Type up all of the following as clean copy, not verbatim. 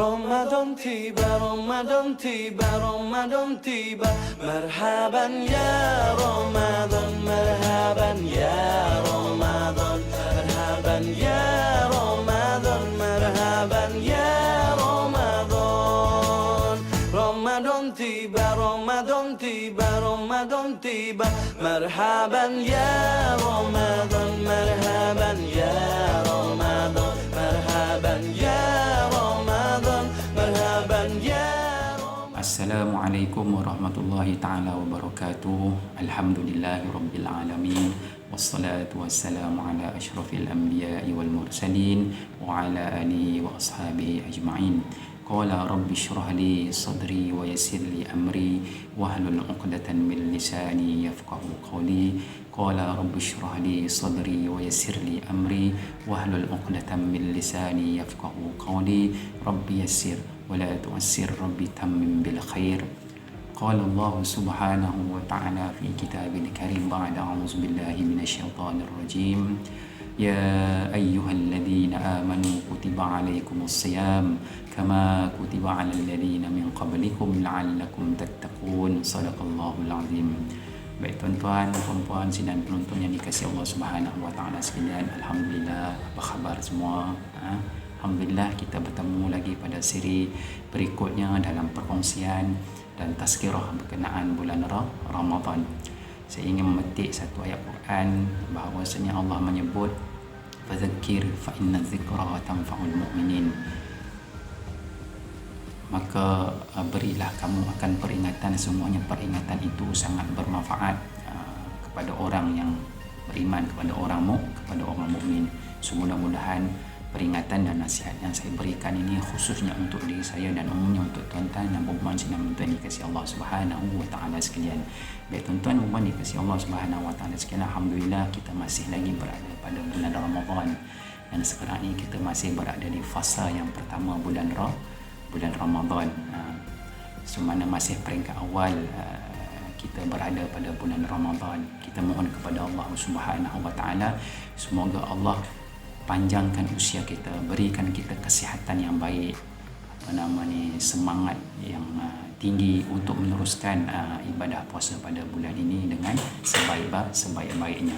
Ramadan tiba, Ramadan tiba, Ramadan tiba. Marhaban ya Ramadan, marhaban ya Ramadan, marhaban ya Ramadan, marhaban ya Ramadan. Ramadan tiba, Ramadan tiba, Ramadan tiba. Marhaban ya Ramadan, marhaban ya Ramadan, marhaban ya Ramadan, marhaban ya Ramadan. Assalamualaikum warahmatullahi ta'ala wabarakatuh. Alhamdulillahi rabbil alamin. Wassalatu wassalamu ala ashrafil anbiya'i wal mursalin wa ala alihi wa ashabihi ajma'in. Qala rabbi shrah li sadri wa yassir li amri wahlul 'uqdatan min lisani yafqahu qawli. Qala rabbi shrah li sadri wa yassir li amri wahlul 'uqdatan min lisani yafqahu qawli. Rabbi yassir wa la tu'assir, rabbi tammim bil khair. Qala Allah subhanahu wa ta'ala fi kitabil karim ba'da a'udzu billahi minasyaitonir rajim. Ya ayyuhalladzina amanu kutiba alaikumus shiyam kama kutiba alal ladzina min qablikum la'allakum tattaqun. Shadaqallahul azim. Baik tuan-tuan, puan-puan, sidang penonton yang dikasihi Allah Subhanahu wa taala sekalian, alhamdulillah, apa khabar semua? Alhamdulillah kita bertemu lagi pada siri berikutnya dalam perkongsian dan tazkirah berkenaan bulan Ramadan. Saya ingin memetik satu ayat Quran bahawasanya Allah menyebut fadzakir fa inna dzikra tanfa'ul mu'minin. Maka berilah kamu akan peringatan, semuanya peringatan itu sangat bermanfaat kepada orang yang beriman, kepada orang mukmin. Mudah-mudahan peringatan dan nasihat yang saya berikan ini khususnya untuk diri saya dan umumnya untuk tuan-tuan dan puan-puan sidang tuan dikasihi Allah Subhanahu wa taala sekalian. Baik tuan-tuan dan puan dikasihi Allah Subhanahu wa taala sekalian, alhamdulillah kita masih lagi berada pada bulan Ramadan dan sekarang ini kita masih berada di fasa yang pertama bulan Ramadan. Semana masih peringkat awal kita berada pada bulan Ramadan. Kita mohon kepada Allah Subhanahu wa taala semoga Allah panjangkan usia kita, berikan kita kesihatan yang baik, semangat yang tinggi untuk meneruskan ibadah puasa pada bulan ini dengan sebaik-baiknya.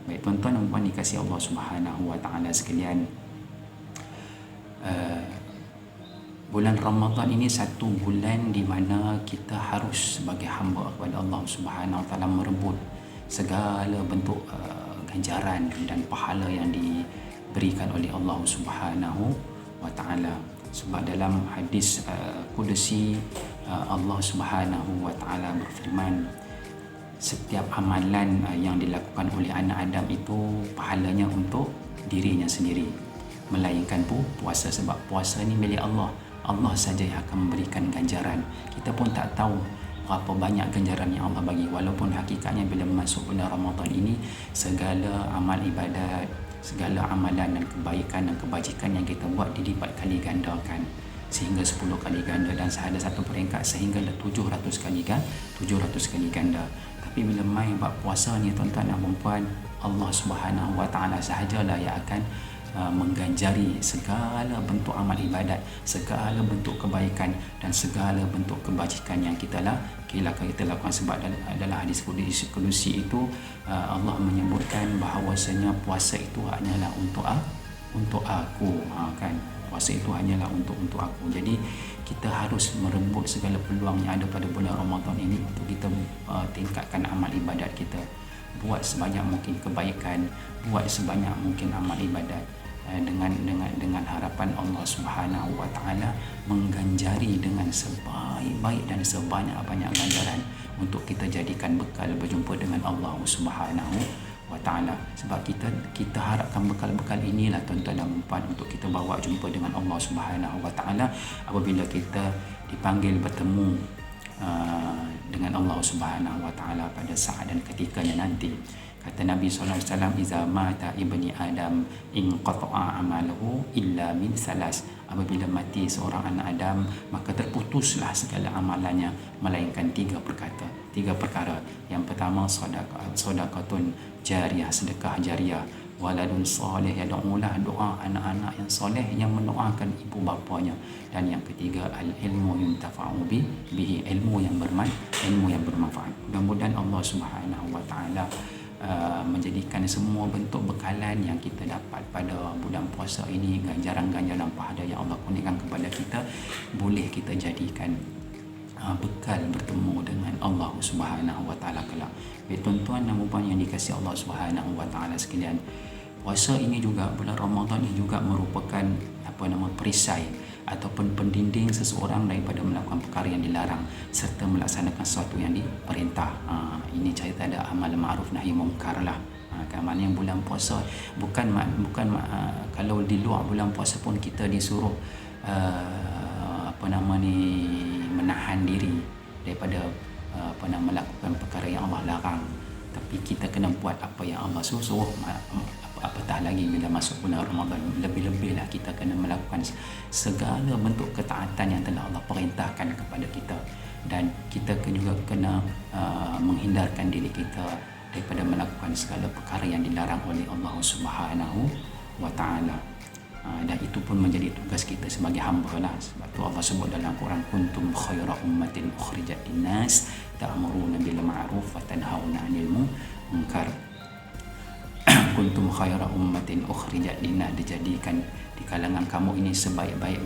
Baik tuan-tuan dan puan dikasihi Allah Subhanahu wa taala sekalian, bulan Ramadan ini satu bulan di mana kita harus sebagai hamba kepada Allah Subhanahu wa taala merebut segala bentuk ganjaran dan pahala yang diberikan oleh Allah Subhanahu wa taala. Sebab dalam hadis Qudsi Allah Subhanahu wa taala berfirman, setiap amalan yang dilakukan oleh anak Adam itu pahalanya untuk dirinya sendiri, melainkan puasa. Sebab puasa ni milik Allah. Allah saja yang akan memberikan ganjaran. Kita pun tak tahu berapa banyak ganjaran yang Allah bagi, walaupun hakikatnya bila masuk bulan Ramadan ini segala amal ibadat, segala amalan dan kebaikan dan kebajikan yang kita buat dilipat kali gandakan sehingga 10 kali ganda, dan ada satu peringkat sehingga 700 kali ganda. Tapi bila mai bab puasa ni tuan-tuan dan puan, Allah Subhanahu wa taala sahajalah yang akan mengganjari segala bentuk amal ibadat, segala bentuk kebaikan dan segala bentuk kebajikan yang kita lakukan. Sebab dalam hadis Qudsi itu Allah menyebutkan bahawasanya puasa itu hanyalah untuk aku, kan, puasa itu hanyalah untuk aku. Jadi kita harus merebut segala peluang yang ada pada bulan Ramadan ini untuk kita tingkatkan amal ibadat kita, buat sebanyak mungkin kebaikan, buat sebanyak mungkin amal ibadat dengan harapan Allah Subhanahu wa taala mengganjari dengan sebaik-baik dan sebanyak-banyak ganjaran untuk kita jadikan bekal berjumpa dengan Allah Subhanahu wa taala. Sebab kita harapkan bekal-bekal inilah tuan-tuan dan puan untuk kita bawa jumpa dengan Allah Subhanahu wa taala apabila kita dipanggil bertemu dengan Allah Subhanahu wa taala pada saat dan ketikanya nanti. Kata Nabi sallallahu alaihi wasallam, "Iza mata ibni Adam inqata'a amaluhu illa min salas." Apabila mati seorang anak Adam, maka terputuslah segala amalannya melainkan tiga perkara. Yang pertama, sedekahun jariyah, sedekah jariah. waladun soleh yad'ulah, doa anak-anak yang soleh yang mendoakan ibu bapanya. Dan yang ketiga, al ilmu yuntafa'u bihi, ilmu yang bermanfaat. Mudah-mudahan Allah Subhanahu wa taala menjadikan semua bentuk bekalan yang kita dapat pada bulan puasa ini, ganjaran-ganjaran pahala yang Allah kurniakan kepada kita, boleh kita jadikan bekal bertemu dengan Allah Subhanahu wa taala kelak. Tuan-tuan dan puan yang dikasihi Allah Subhanahu wa taala sekalian, puasa ini juga, bulan Ramadan ini juga merupakan perisai ataupun pendinding seseorang daripada melakukan perkara yang dilarang serta melaksanakan sesuatu yang diperintah. Ini cerita ada amal ma'ruf nahi mungkar lah. Maknanya bulan puasa bukan kalau di luar bulan puasa pun kita disuruh menahan diri daripada melakukan perkara yang Allah larang, tapi kita kena buat apa yang Allah suruh. Apatah lagi bila masuk bulan Ramadan, lebih-lebihlah kita kena melakukan segala bentuk ketaatan yang telah Allah perintahkan kepada kita, dan kita juga kena menghindarkan diri kita daripada melakukan segala perkara yang dilarang oleh Allah Subhanahu wa taala. Dan itu pun menjadi tugas kita sebagai hamba lah. Sebab tu Allah sebut dalam Quran, kuntum khaira ummatin ukhrijat linnas ta'muruna bil ma'ruf wa tanhauna 'anil munkar. Kuntum khaira ummatin ukhrijat linnas, dijadikan di kalangan kamu ini sebaik-baik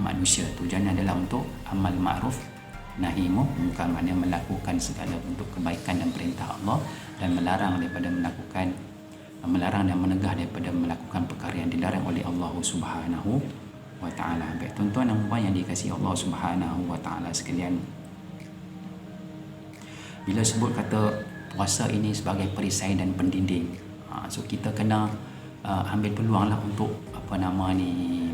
manusia. Tujuannya adalah untuk amal ma'ruf nahi munkar, maknanya melakukan segala bentuk kebaikan dan perintah Allah, dan melarang dan menegah daripada melakukan perkara yang dilarang oleh Allah Subhanahu wa taala. Baik tuan-tuan dan puan yang dikasihi Allah Subhanahu wa taala sekalian, bila sebut kata puasa ini sebagai perisai dan pendinding, so kita kena ambil peluanglah untuk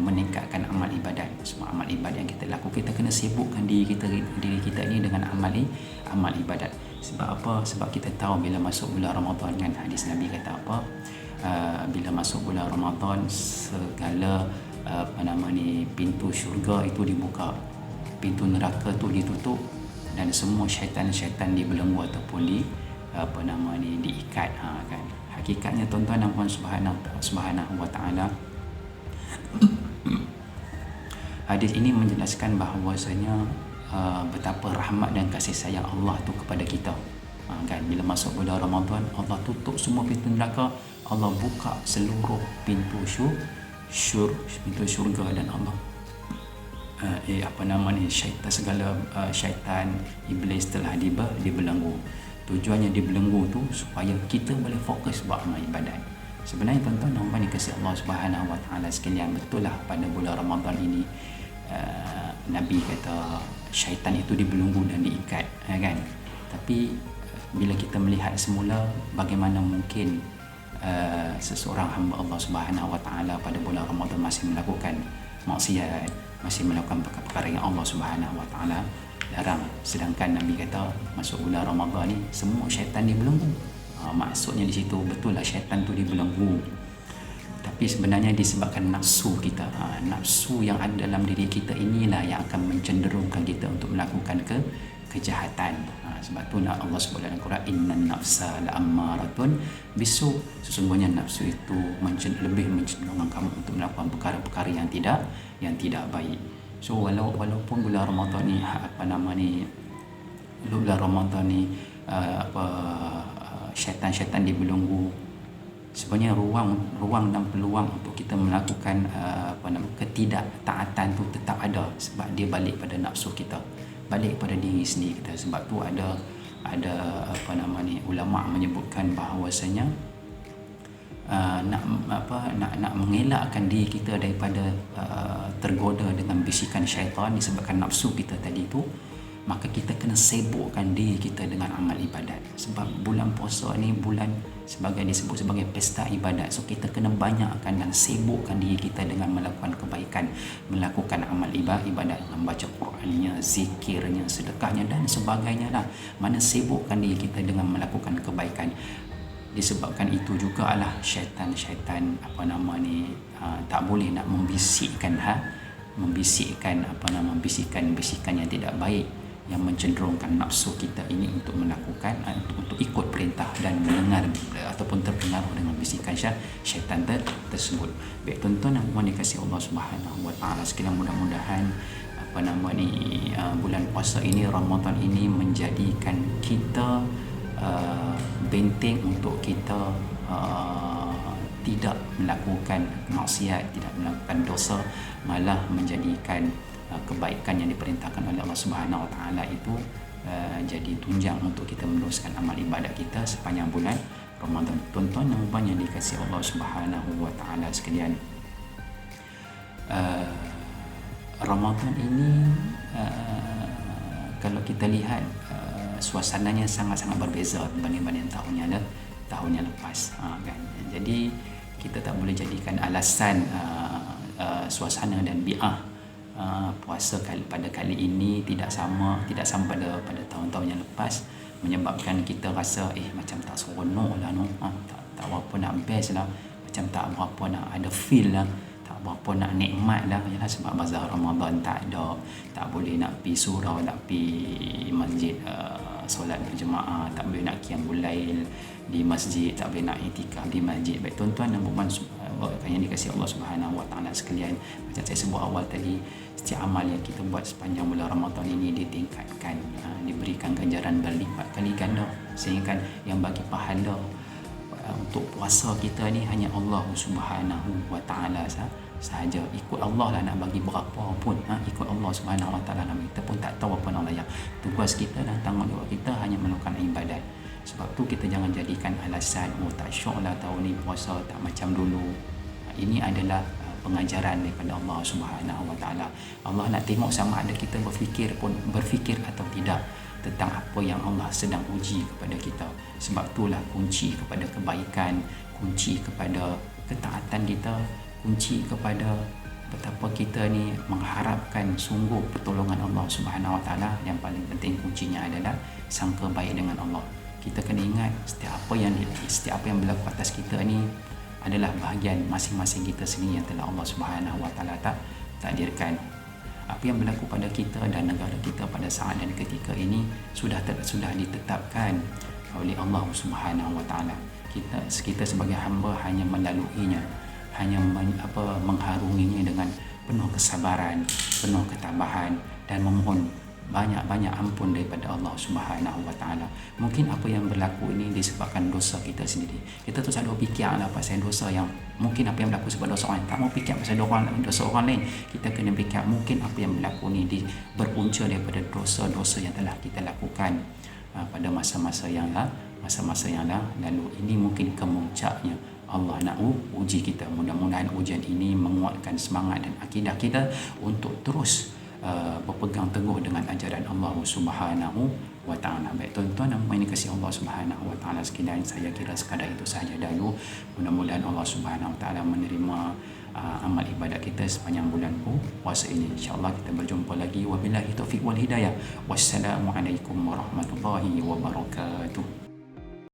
meningkatkan amal ibadat. Semua amal ibadat yang kita lakukan, kita kena sibukkan diri kita ni dengan amal ibadat. Sebab apa? Sebab kita tahu bila masuk bulan Ramadan kan, hadis Nabi kata apa? Bila masuk bulan Ramadan, segala pintu syurga itu dibuka, pintu neraka itu ditutup, dan semua syaitan-syaitan dibelenggu ataupun diikat. Kan. Hakikatnya tuan-tuan dan puan Subhanahu wa taala, hadis ini menjelaskan bahawasanya betapa rahmat dan kasih sayang Allah tu kepada kita. Kan, bila masuk bulan Ramadan, Allah tutup semua pintu neraka, Allah buka seluruh pintu syurga, dan Allah syaitan iblis telah dibelenggu. Tujuannya dibelenggu tu supaya kita boleh fokus buat amal ibadat. Sebenarnya tuan-tuan dan puan dikasihi Allah Subhanahu wa taala sekalian, betul lah pada bulan Ramadan ini Nabi kata syaitan itu dibelenggu dan diikat, kan? Tapi bila kita melihat semula, bagaimana mungkin seseorang hamba Allah Subhanahu wa taala pada bulan Ramadan masih melakukan maksiat, masih melakukan perkara yang Allah Subhanahu wa taala larang. Sedangkan Nabi kata masuk bulan Ramadan ni semua syaitan dibelenggu. Maksudnya di situ betul lah syaitan tu dibelenggu, tapi sebenarnya disebabkan nafsu kita. Nafsu yang ada dalam diri kita inilah yang akan mencenderungkan kita untuk melakukan kejahatan. Sebab tu Allah sebut dalam Quran, innan nafsa la'ammaratun bisu, sesungguhnya nafsu itu lebih mencenderungkan kamu untuk melakukan perkara-perkara yang tidak baik. So walaupun bulan Ramadan ni syaitan-syaitan dibelenggu, sebenarnya ruang dan peluang untuk kita melakukan ketidaktaatan tu tetap ada, sebab dia balik pada nafsu kita, balik pada diri sendiri kita. Sebab tu ada ulama menyebutkan bahawasanya nak mengelakkan diri kita daripada tergoda dengan bisikan syaitan disebabkan nafsu kita tadi tu, maka kita kena sibukkan diri kita dengan amal ibadat. Sebab bulan puasa ni bulan disebut sebagai pesta ibadat. So kita kena banyakkan dan sibukkan diri kita dengan melakukan kebaikan, melakukan amal ibadat, membaca Qurannya, zikirnya, sedekahnya dan sebagainya lah. Mana sibukkan diri kita dengan melakukan kebaikan. Disebabkan itu jugalah syaitan tak boleh nak membisikkan bisikan yang tidak baik yang mencenderungkan nafsu kita ini untuk melakukan untuk ikut perintah dan mendengar ataupun terpengaruh dengan bisikan syaitan tersebut. Baik tuan-tuan yang dikasihi Allah Subhanahu wa taala sekalian, mudah-mudahan bulan puasa ini, Ramadan ini menjadikan kita benteng untuk kita tidak melakukan maksiat, tidak melakukan dosa, malah menjadikan kebaikan yang diperintahkan oleh Allah Subhanahu wa taala itu jadi tunjang untuk kita meneruskan amal ibadat kita sepanjang bulan Ramadan. Tuan-tuan dan puan yang dikasihi Allah Subhanahu wa taala sekalian, Ramadan ini kalau kita lihat suasananya sangat-sangat berbeza berbanding tahun yang lepas, kan. Jadi kita tak boleh jadikan alasan suasana dan bi'ah puasa pada kali ini tidak sama pada tahun-tahun yang lepas menyebabkan kita rasa macam tak seronok lah, tak berapa nak best lah, macam tak berapa nak ada feel lah, tak berapa nak nikmat lah. Yalah, sebab bazar Ramadan tak ada, tak boleh nak pergi surau, nak pergi masjid solat berjemaah, tak boleh nak qiyamul lail di masjid, tak boleh nak iktikaf di masjid. Baik tuan-tuan dan puan yang dikasihi Allah Subhanahu wa taala sekalian, macam saya sebut awal tadi, setiap amal yang kita buat sepanjang bulan Ramadan ini ditingkatkan, diberikan ganjaran berlipat kali ganda, sehingga yang bagi pahala untuk puasa kita ni hanya Allah Subhanahu wa taala sahaja. Ikut Allah lah nak bagi berapa pun, ikut Allah Subhanahu wa taala lah, kita pun tak tahu apa nak layak. Tugas kita dan tanggungjawab kita hanya melakukan ibadat. Sebab tu kita jangan jadikan alasan tak syok lah tahun ni puasa tak macam dulu. Ini adalah pengajaran daripada Allah Subhanahu wa taala. Allah nak tengok sama ada kita berfikir atau tidak tentang apa yang Allah sedang uji kepada kita. Sebab itulah kunci kepada kebaikan, kunci kepada ketaatan kita, kunci kepada betapa kita ni mengharapkan sungguh pertolongan Allah Subhanahu wa taala. Yang paling penting kuncinya adalah sangka baik dengan Allah. Kita kena ingat setiap apa yang berlaku atas kita ni adalah bahagian masing-masing kita sendiri yang telah Allah Subhanahu wa taala takdirkan. Apa yang berlaku pada kita dan negara kita pada saat dan ketika ini sudah ditetapkan oleh Allah Subhanahu wa taala. Kita sebagai hamba hanya melaluinya, hanya mengharunginya dengan penuh kesabaran, penuh ketabahan, dan memohon banyak-banyak ampun daripada Allah Subhanahu wa taala. Mungkin apa yang berlaku ini disebabkan dosa kita sendiri. Kita tu selalu fikirlah pasal dosa yang mungkin apa yang berlaku sebab dosa orang. Tak mau fikir pasal dosa orang lain. Kita kena fikir mungkin apa yang berlaku ni berpunca daripada dosa-dosa yang telah kita lakukan pada masa-masa yang lalu. Ini mungkin kemuncaknya Allah nak uji kita. Mudah-mudahan ujian ini menguatkan semangat dan akidah kita untuk terus berpegang teguh dengan ajaran Allah Subhanahu wa taala. Baik tuan-tuan dan puan dikasihi Allah Subhanahu wa taala sekalian, saya kira sekadar itu sahaja dahulu. Mudah-mudahan Allah Subhanahu wa taala menerima amal ibadat kita sepanjang bulan puasa ini. Insya-Allah kita berjumpa lagi. Wabillahi taufiq wal hidayah. Wassalamualaikum warahmatullahi wabarakatuh.